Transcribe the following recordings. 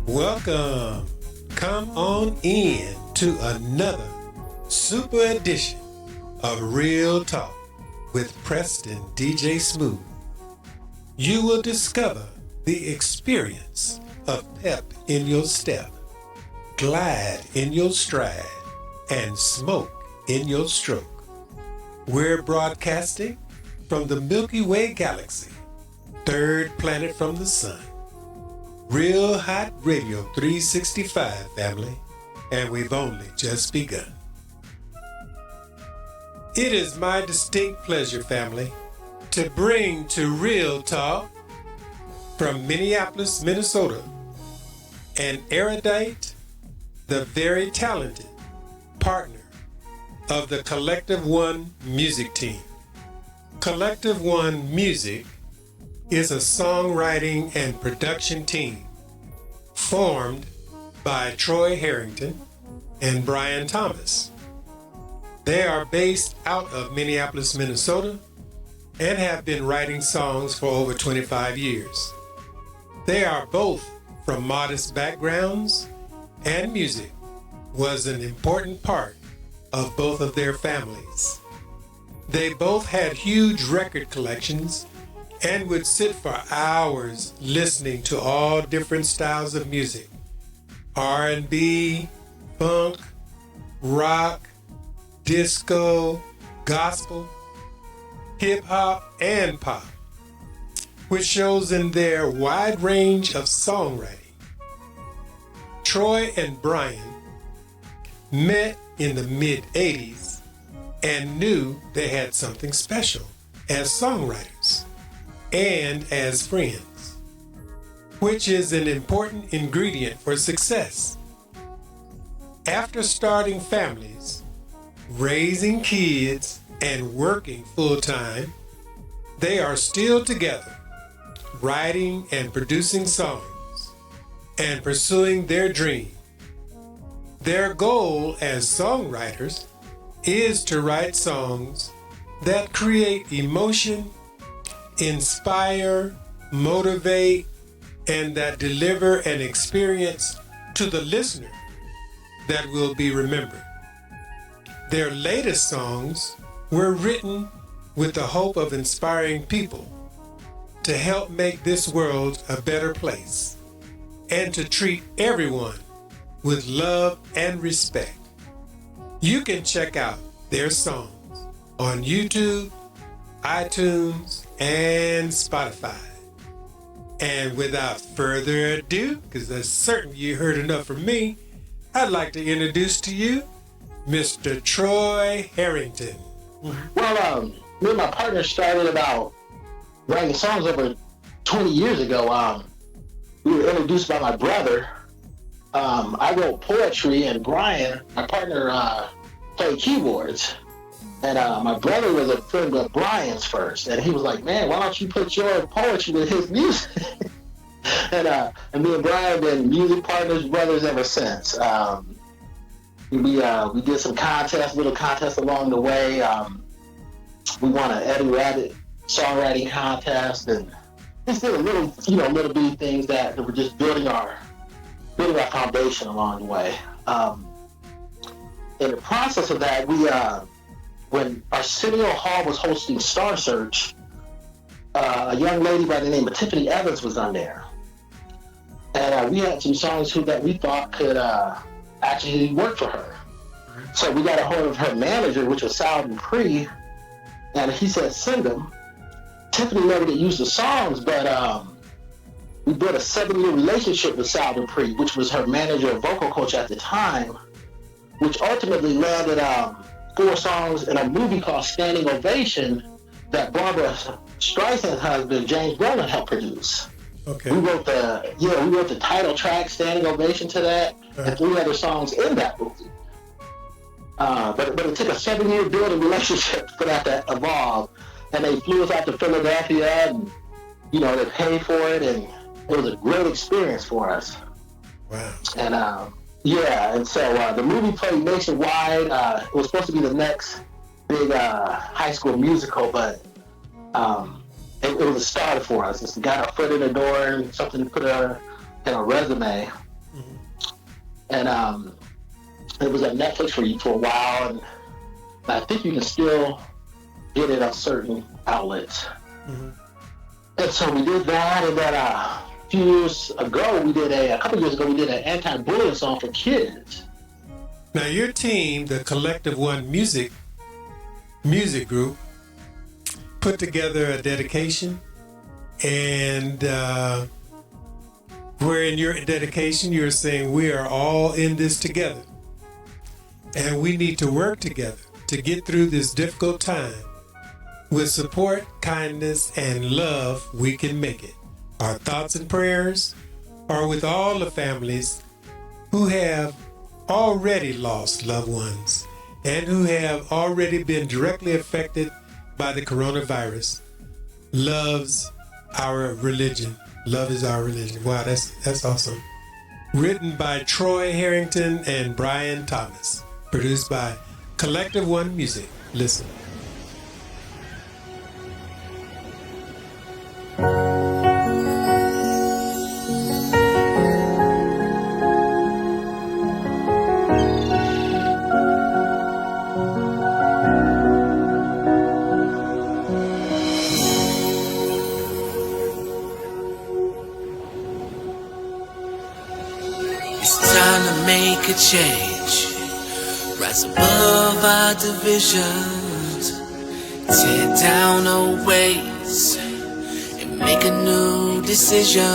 Welcome. Come on in to another super edition of Real Talk with Preston DJ Smooth. You will discover the experience of pep in your step, glide in your stride, and smoke in your stroke. We're broadcasting from the Milky Way galaxy, third planet from the sun. Real Hot Radio 365, family, and we've only just begun. It is my distinct pleasure, family, to bring to Real Talk from Minneapolis, Minnesota, an erudite, the very talented partner of the Collective One music team. Collective One Music is a songwriting and production team formed by Troy Harrington and Brian Thomas. They are based out of Minneapolis, Minnesota, and have been writing songs for over 25 years. They are both from modest backgrounds, and music was an important part of both of their families. They both had huge record collections and would sit for hours listening to all different styles of music: R&B, funk, rock, disco, gospel, hip hop, and pop, which shows in their wide range of songwriting. Troy and Brian met in the mid-'80s and knew they had something special as songwriters and as friends, which is an important ingredient for success. After starting families, raising kids, and working full-time, they are still together, writing and producing songs and pursuing their dream. Their goal as songwriters is to write songs that create emotion, inspire, motivate, and that deliver an experience to the listener that will be remembered. Their latest songs were written with the hope of inspiring people to help make this world a better place and to treat everyone with love and respect. You can check out their songs on YouTube, iTunes, and Spotify. And without further ado, because I'm certain you heard enough from me, I'd like to introduce to you Mr. Troy Harrington. Well, me and my partner started about writing songs over 20 years ago. We were introduced by my brother. I wrote poetry, and Brian, my partner, played keyboards. And my brother was a friend of Brian's first, and he was like, "Man, why don't you put your poetry with his music?" and me and Brian have been music partners, brothers ever since. We did some little contests along the way. We won an Eddie Rabbit songwriting contest, and just did little bitty things that were just building our foundation along the way. In the process of that, when Arsenio Hall was hosting Star Search, a young lady by the name of Tiffany Evans was on there. And we had some songs that we thought could actually work for her. So we got a hold of her manager, which was Sal Dupree, and he said, "Send them." Tiffany never did use the songs, but we built a 7-year relationship with Sal Dupree, which was her manager and vocal coach at the time, which ultimately landed 4 songs in a movie called Standing Ovation that Barbara Streisand's husband, James Brolin, helped produce. Okay. We wrote the title track, Standing Ovation, to that, and 3 other songs in that movie. But it took a 7-year building relationship for that to evolve, and they flew us out to Philadelphia, and they paid for it, and it was a great experience for us. Wow. And and so the movie played nationwide. It was supposed to be the next big high school musical, but it was a starter for us. It's got our foot in the door and something to put in our resume. and it was at Netflix for a while, and I think you can still get it on certain outlets. Mm-hmm. And so we did that, and then a few years ago, a couple years ago, we did an anti-bullying song for kids. Now your team, the Collective One music group, put together a dedication, and where in your dedication you're saying we are all in this together, and we need to work together to get through this difficult time. With support, kindness, and love, we can make it. Our thoughts and prayers are with all the families who have already lost loved ones and who have already been directly affected by the coronavirus. Love's our religion. Love is our religion. Wow, that's awesome. Written by Troy Harrington and Brian Thomas. Produced by Collective One Music. Listen. Make a change, rise above our divisions, tear down our ways, and make a new decision.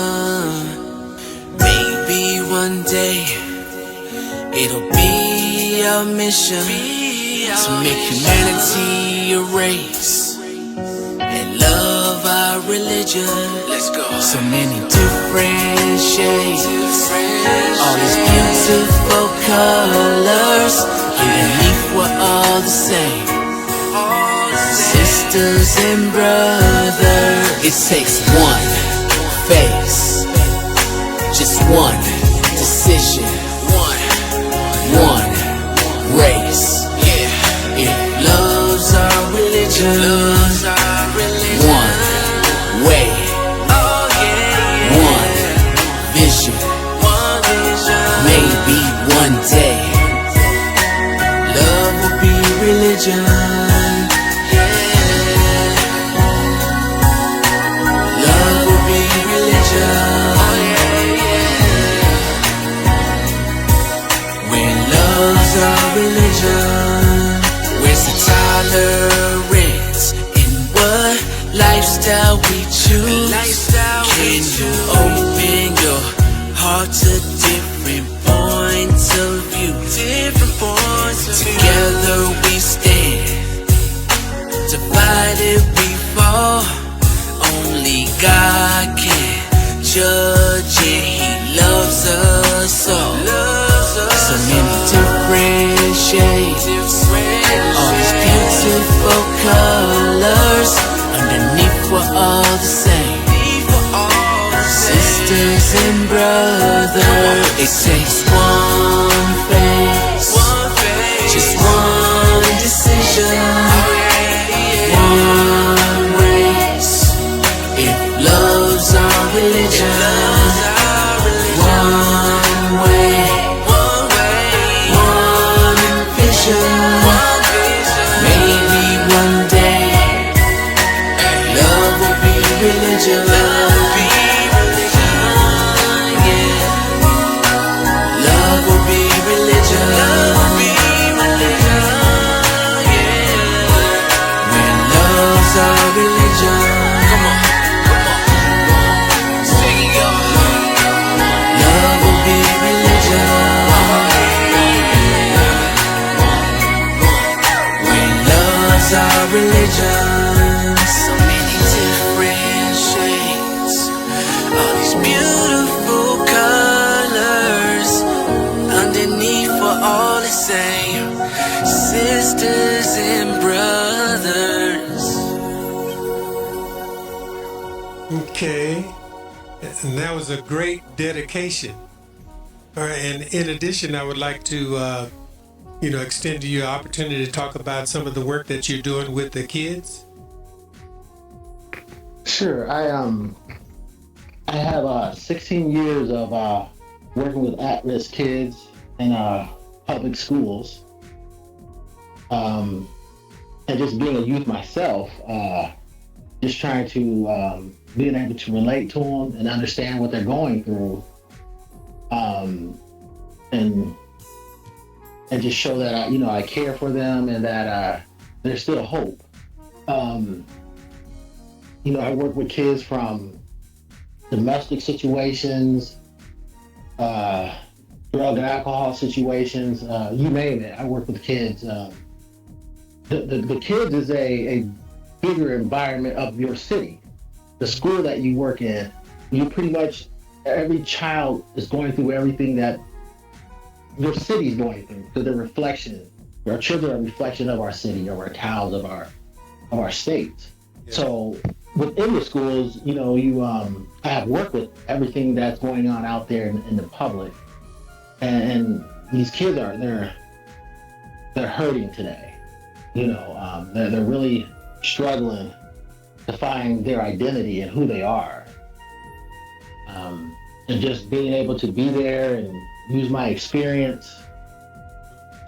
Maybe one day it'll be our mission to make humanity a race and love our religion. Let's go. So many different shades, all these beautiful colors. Underneath we're all the same, sisters and brothers. It takes one face, just one decision, one race. It loves our religion. One way, one vision. Maybe one day love will be religion. Love will be religion. When love's our religion, where's the tolerance in what lifestyle we choose? Can you open your heart to different points of view? Together we stand, divided we fall. Only God can judge it. He loves us all. So many different shades, all these beautiful colors. Underneath we're all the same, sisters and brothers. It takes one face, just one decision, one race. If love's our religion, one way, one vision. Maybe one day love will be religion. Our religion, so many different shades, all these beautiful colors. Underneath we're all the same, sisters and brothers. Okay, and that was a great dedication. All right, and in addition, I would like to extend to you an opportunity to talk about some of the work that you're doing with the kids. Sure. I have 16 years of working with at-risk kids in public schools, and just being a youth myself, just trying to being able to relate to them and understand what they're going through, and just show that I care for them and that there's still hope. I work with kids from domestic situations, drug and alcohol situations, you name it. I work with kids. The kids is a bigger environment of your city. The school that you work in, you pretty much, every child is going through everything that your city's going through, because they're reflection. Our children are a reflection of our city, of our towns, of our states. Yeah. So within the schools, I have worked with everything that's going on out there in the public, and these kids they're hurting today. They're really struggling to find their identity and who they are, and just being able to be there and use my experience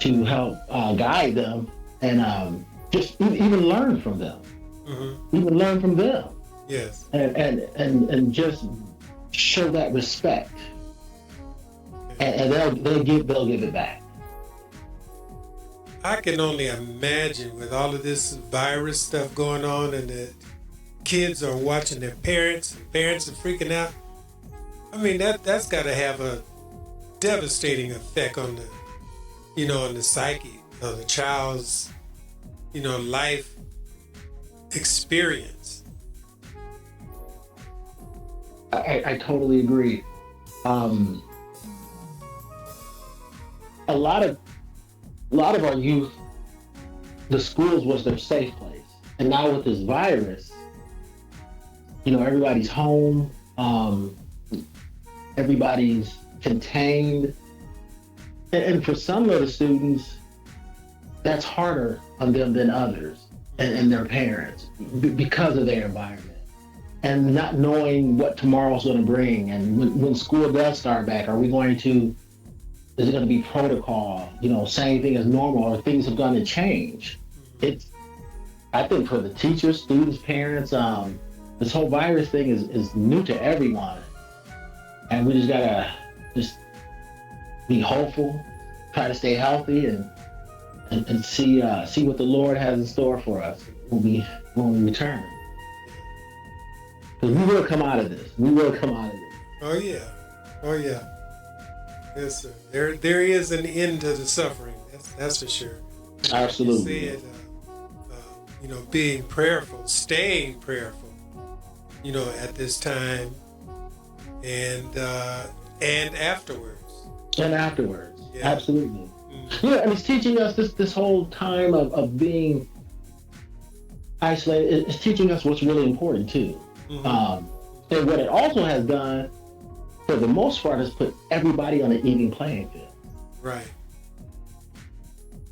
to help guide them and just even learn from them. Mm-hmm. Even learn from them. Yes. And just show that respect. Okay. And they'll give it back. I can only imagine with all of this virus stuff going on, and that kids are watching their parents, and parents are freaking out. I mean, that's got to have a devastating effect on on the psyche of the child's, life experience. I totally agree. A lot of our youth, the schools was their safe place, and now with this virus, everybody's home, everybody's contained, and for some of the students, that's harder on them than others and their parents because of their environment and not knowing what tomorrow's going to bring. And when school does start back, is it going to be protocol, same thing as normal, or things have going to change? I think for the teachers, students, parents, this whole virus thing is new to everyone. And we just gotta be hopeful, try to stay healthy, and see what the Lord has in store for us when we return. Because we will come out of this. Oh yeah. Yes, sir. There is an end to the suffering. That's for sure. Absolutely. You said, being prayerful, staying prayerful, at this time, and afterwards. And afterwards, yeah. Absolutely. Mm-hmm. And it's teaching us this whole time of being isolated. It's teaching us what's really important too. Mm-hmm. And what it also has done, for the most part, is put everybody on an even playing field. Right.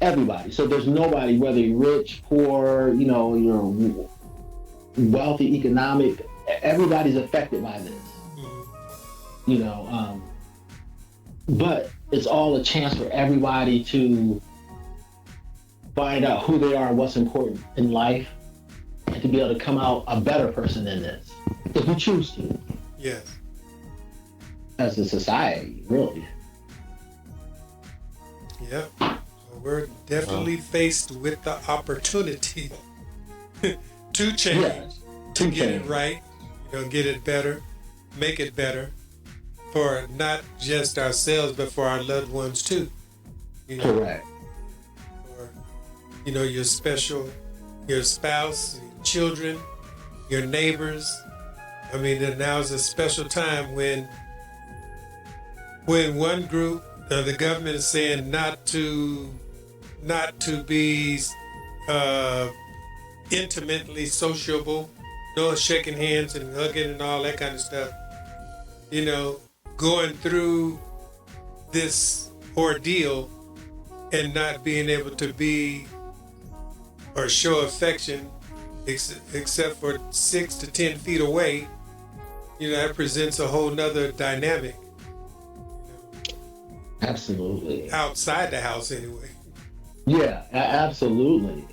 Everybody. So there's nobody, whether you're rich, poor, you're wealthy, economic, everybody's affected by this. Mm-hmm. But it's all a chance for everybody to find out who they are and what's important in life, and to be able to come out a better person in this, if we choose to. Yes. As a society, really. Yep. We're definitely faced with the opportunity to change, to get it right, get it better, make it better, for not just ourselves, but for our loved ones too. Correct. For, your spouse, your children, your neighbors. I mean, now is a special time when one group, the government is saying not to be intimately sociable, no shaking hands and hugging and all that kind of stuff. Going through this ordeal and not being able to be or show affection except for 6 to 10 feet away, that presents a whole nother dynamic. Absolutely. Outside the house, anyway. Yeah, absolutely.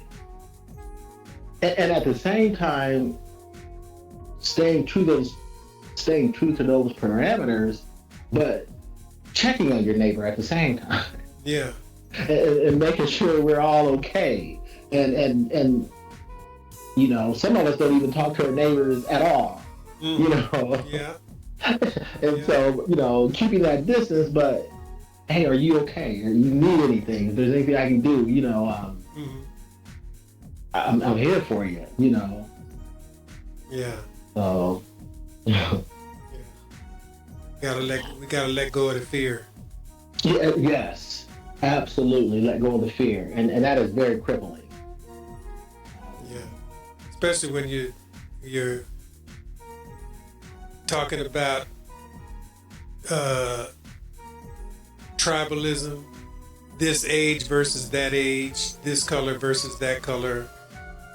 And at the same time, staying true to those parameters, but checking on your neighbor at the same time. Yeah. And making sure we're all okay. And you know, some of us don't even talk to our neighbors at all. You know. Yeah. And so, you know, keeping that distance, but hey, are you okay? Or you need anything? If there's anything I can do, you know, I'm here for you, you know. Yeah. So yeah. We gotta let go of the fear. yeah, yes, absolutely. Let go of the fear. And that is very crippling. Yeah. Especially when you're talking about tribalism, this age versus that age, this color versus that color,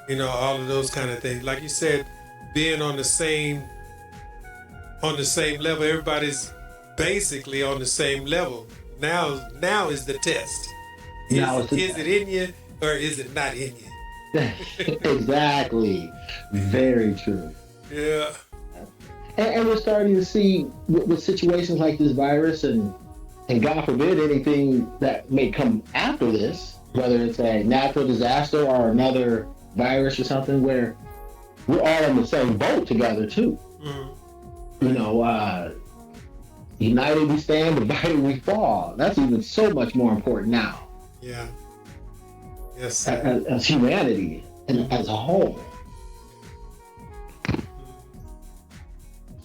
you know, all of those kind of things. Like you said, being on the same level, everybody's basically on the same level. Now is the test. Is it in you or is it not in you? Exactly. Very true. Yeah. And we're starting to see with situations like this virus and God forbid anything that may come after this, whether it's a natural disaster or another virus or something, where we're all in the same boat together too. You know, united we stand, divided we fall. That's even so much more important now. Yeah. Yes. As humanity and as a whole.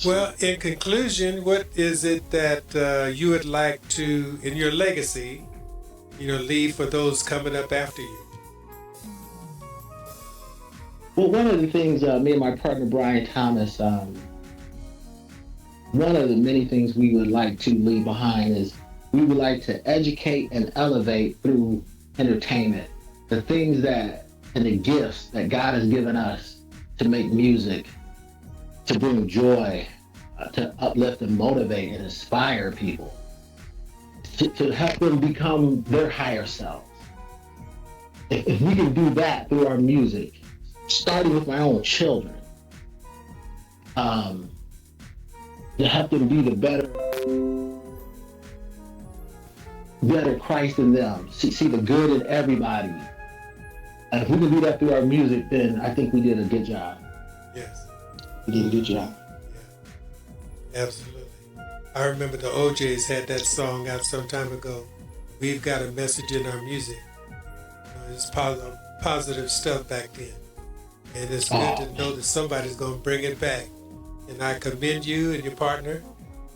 Well, in conclusion, what is it that you would like to, in your legacy, you know, leave for those coming up after you? Well, one of the things, me and my partner Brian Thomas, one of the many things we would like to leave behind is we would like to educate and elevate through entertainment. The things that and the gifts that God has given us to make music, to bring joy, to uplift and motivate and inspire people, to help them become their higher selves. If we can do that through our music, starting with my own children, to help them be the better Christ in them, see the good in everybody. And if we can do that through our music, then I think we did a good job. Yes. We did a good job. Yeah. Absolutely. I remember the OJs had that song out some time ago. We've got a message in our music. You know, it's positive stuff back then. And it's good to know that somebody's going to bring it back. And I commend you and your partner,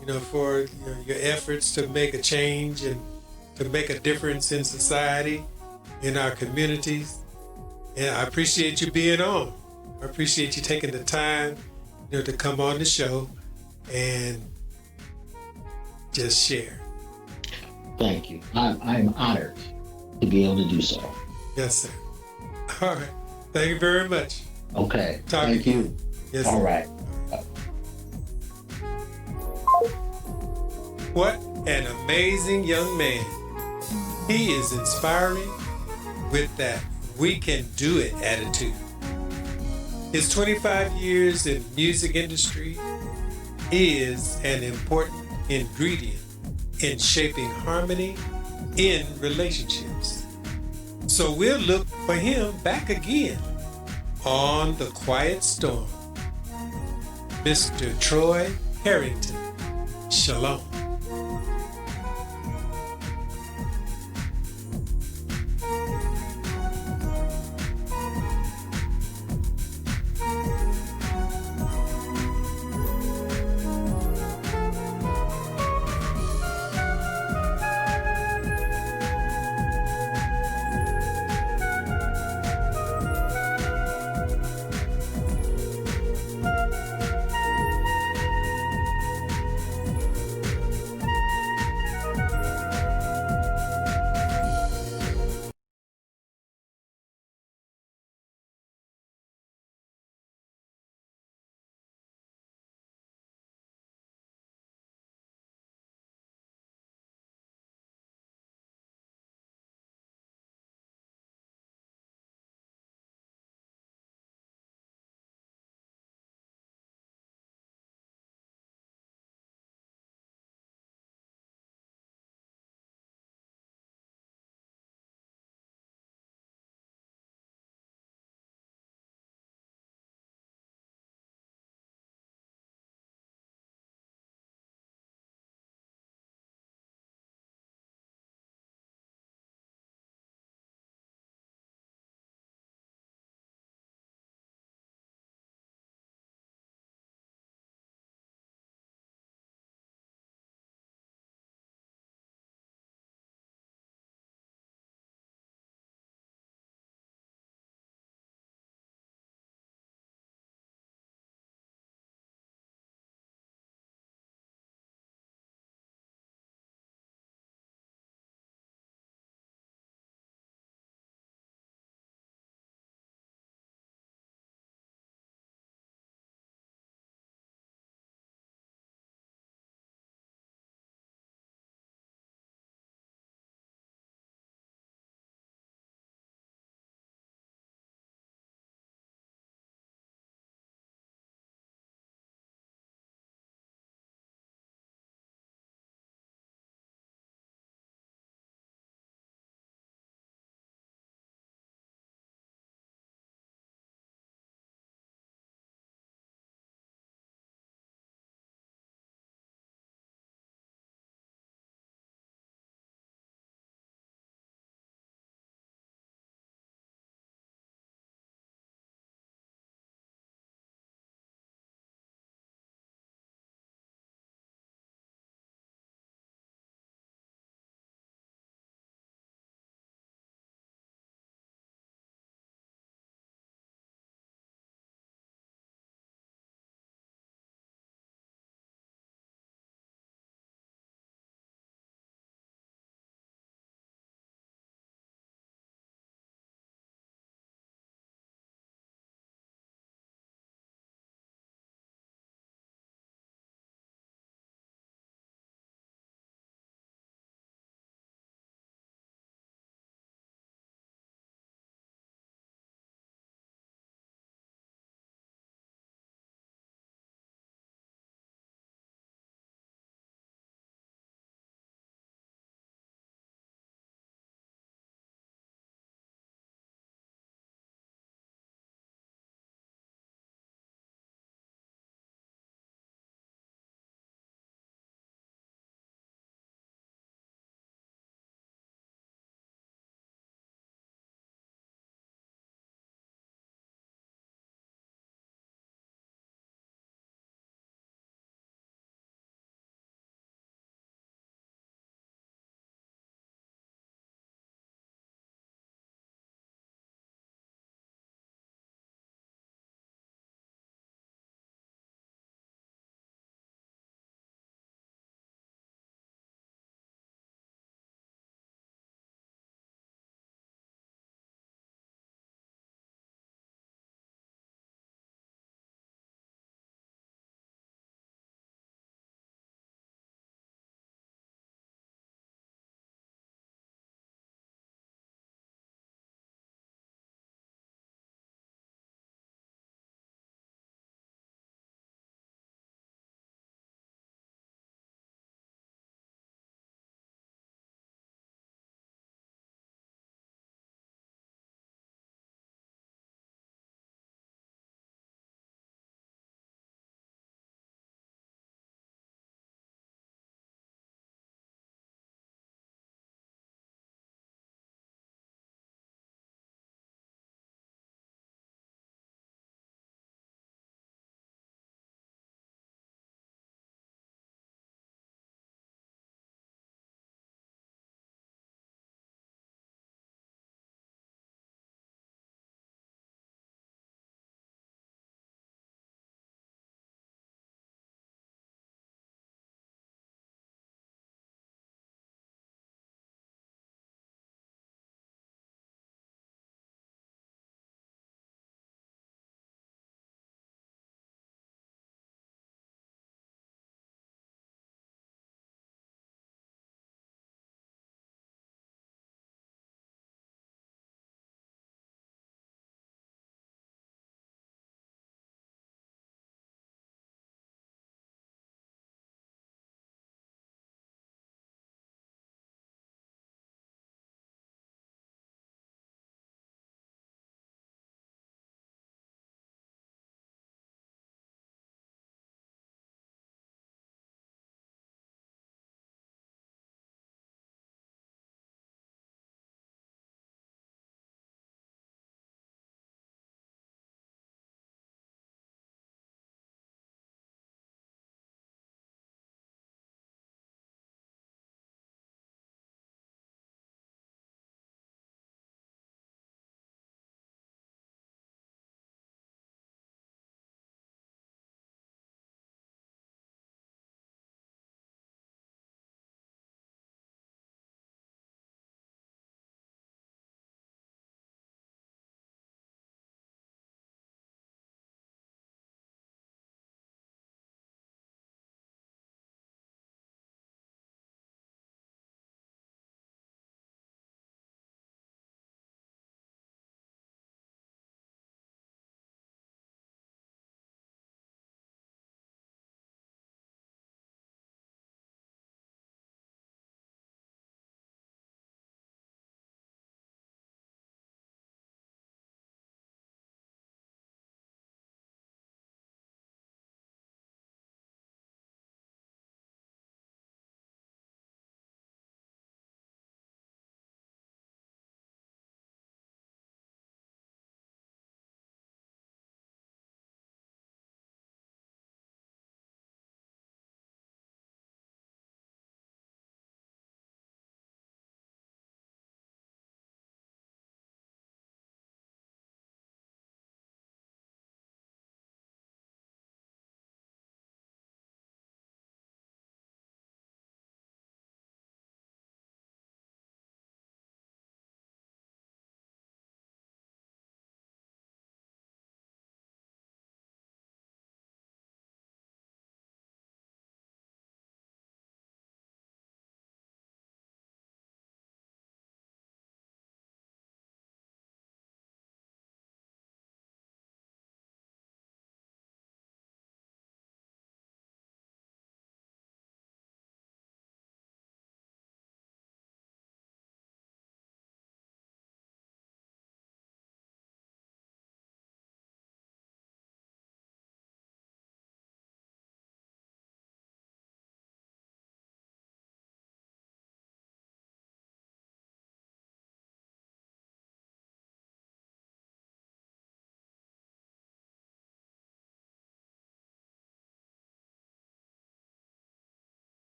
you know, for your efforts to make a change and to make a difference in society, in our communities. And I appreciate you being on. I appreciate you taking the time, you know, to come on the show and just share. Thank you. I'm honored to be able to do so. Yes, sir. All right. Thank you very much. Okay. Thank you. Yes, all sir. right. What an amazing young man. He is inspiring with that we can do it attitude. His 25 years in music industry is an important ingredient in shaping harmony in relationships. So we'll look for him back again on The Quiet Storm. Mr. Troy Harrington. Shalom.